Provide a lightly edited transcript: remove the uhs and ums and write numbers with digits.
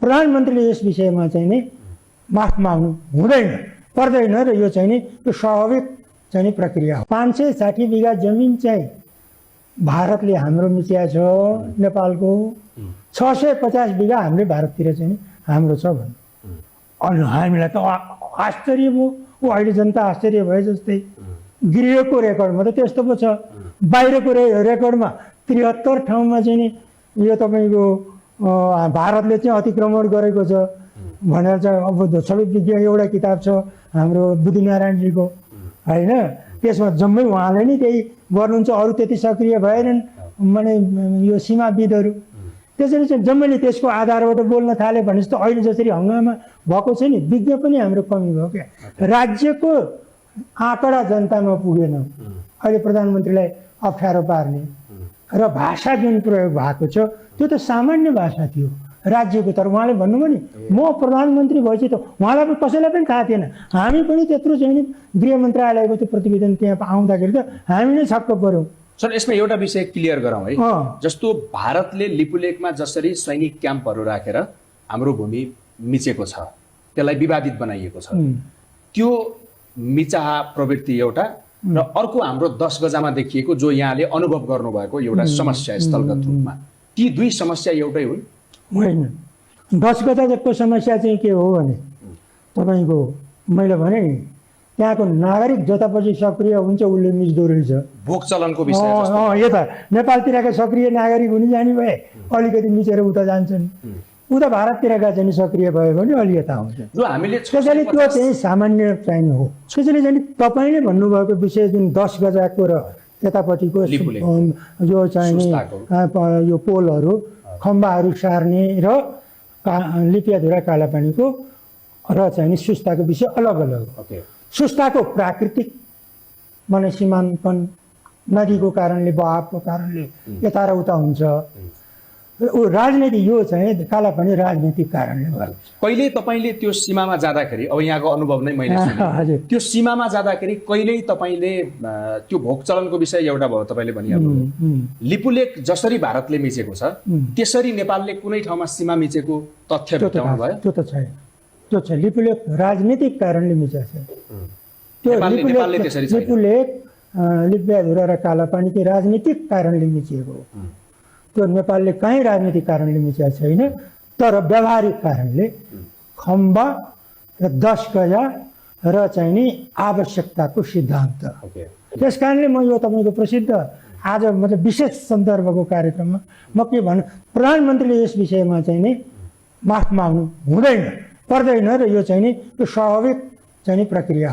प्रधानमन्त्रीले यस विषयमा चाहिँ नि माफ माग्नु हुँदैन पर्दैन र यो चाहिँ नि यो स्वाभाविक चाहिँ नि प्रक्रिया हो। 560 बिघा जमिन चाहिँ भारतले हाम्रो मिचिया छ, नेपालको 650 बिघा हामीले भारततिर चाहिँ हाम्रो छ भन्नु। अनि हामीलाई त आश्चर्य भयो। अहिले जनता आश्चर्य भए जस्तै गृहको रेकर्डमा त त्यस्तो पो छ। बाहिरको रेकर्डमा 73 ठाउँमा चाहिँ नि यो तपाईँको भारतले चाहिँ अतिक्रमण गरेको छ भनेर चाहिँ अब सबै विज्ञ एउटा किताब छ हाम्रो बुद्धिनारायणजीको होइन। त्यसमा जम्मै उहाँले नै त्यही गर्नुहुन्छ, अरू त्यति सक्रिय भएनन् माने यो सीमाविदहरू। त्यसरी चाहिँ जम्मैले त्यसको आधारबाट बोल्न थाले भने जस्तो अहिले जसरी हङ्गामा भएको छ नि, विज्ञ पनि हाम्रो कमी भयो क्या। राज्यको आँकडा जनतामा पुगेन। अहिले प्रधानमन्त्रीलाई अप्ठ्यारो पार्ने र भाषा जुन प्रयोग भएको छ त्यो त सामान्य भाषा थियो राज्यको। तर उहाँले भन्नुभयो नि म प्रधानमन्त्री भएपछि त उहाँलाई पनि कसैलाई पनि थाहा थिएन। हामी पनि त्यत्रो चाहिँ नि गृह मन्त्रालयको त्यो प्रतिवेदन त्यहाँ आउँदाखेरि त हामी नै छक्क पऱ्यौँ। सर यसमा एउटा विषय क्लियर गरौँ है। जस्तो भारतले लिपुलेकमा जसरी सैनिक क्याम्पहरू राखेर हाम्रो भूमि मिचेको छ, त्यसलाई विवादित बनाइएको छ, त्यो मिचाह प्रवृत्ति एउटा र अर्को हाम्रो 10 गजामा देखिएको जो यहाँले अनुभव गर्नुभएको एउटा समस्या स्थलगत रूपमा, ती दुई समस्या एउटै हुन्? होइन। 10 गजाको समस्या चाहिँ के हो भने तपाईँको मैले भने नि त्यहाँको नागरिक जतापछि सक्रिय हुन्छ उसले मिच्दो रहेछ। भोक चलनको विषय यता नेपालतिरका सक्रिय नागरिक हुने जाने भए अलिकति मिचेर उता जान्छन्, उता भारततिरका चाहिँ सक्रिय भयो भने अलि यता आउँछ। त्यसैले त्यो चाहिँ सामान्य चाहिने हो। त्यसैले चाहिँ तपाईँले भन्नुभएको विषय जुन 10 गजाको र यतापट्टिको यो चाहिने यो पोलहरू खम्बाहरू सार्ने र लिपियाधुरा कालापानीको र चाहिँ सुस्ताको विषय अलग अलग हो। सुस्ताको प्राकृतिक माने सीमाङ्कन नदीको कारणले बहावको कारणले यता र उता हुन्छ। राजनीति यो चाहिँ कालापानी राजनीतिक कारणले गर्छ। कहिले तपाईँले त्यो सीमामा जाँदाखेरि, अब यहाँको अनुभव नै मैले सुने, त्यो सीमामा जाँदाखेरि कहिल्यै तपाईँले त्यो भोक चलनको विषय एउटा भयो तपाईँले भनिहाल्नु, लिपुलेक जसरी भारतले मिचेको छ त्यसरी नेपालले कुनै ठाउँमा सीमा मिचेको तथ्य भेट्टाउनु भयो? त्यो त छैन। त्यो छ लिपुलेक राजनीतिक कारणले मिचेको छ। त्यो लिपुलेक लिपियाधुरा र कालापानीकै राजनीतिक कारणले मिचिएको हो। त्यो नेपालले कहीँ राजनीतिक कारणले मिचेको छैन, तर व्यावहारिक कारणले खम्बा र 10 गजा र चाहिँ नि आवश्यकताको सिद्धान्त। त्यस कारणले म यो तपाईँको प्रसिद्ध आज मतलब विशेष सन्दर्भको कार्यक्रममा म के भन्नु, प्रधानमन्त्रीले यस विषयमा चाहिँ नि माफ माग्नु हुँदैन पर्दैन र यो चाहिँ नि यो स्वाभाविक चाहिँ नि प्रक्रिया हो।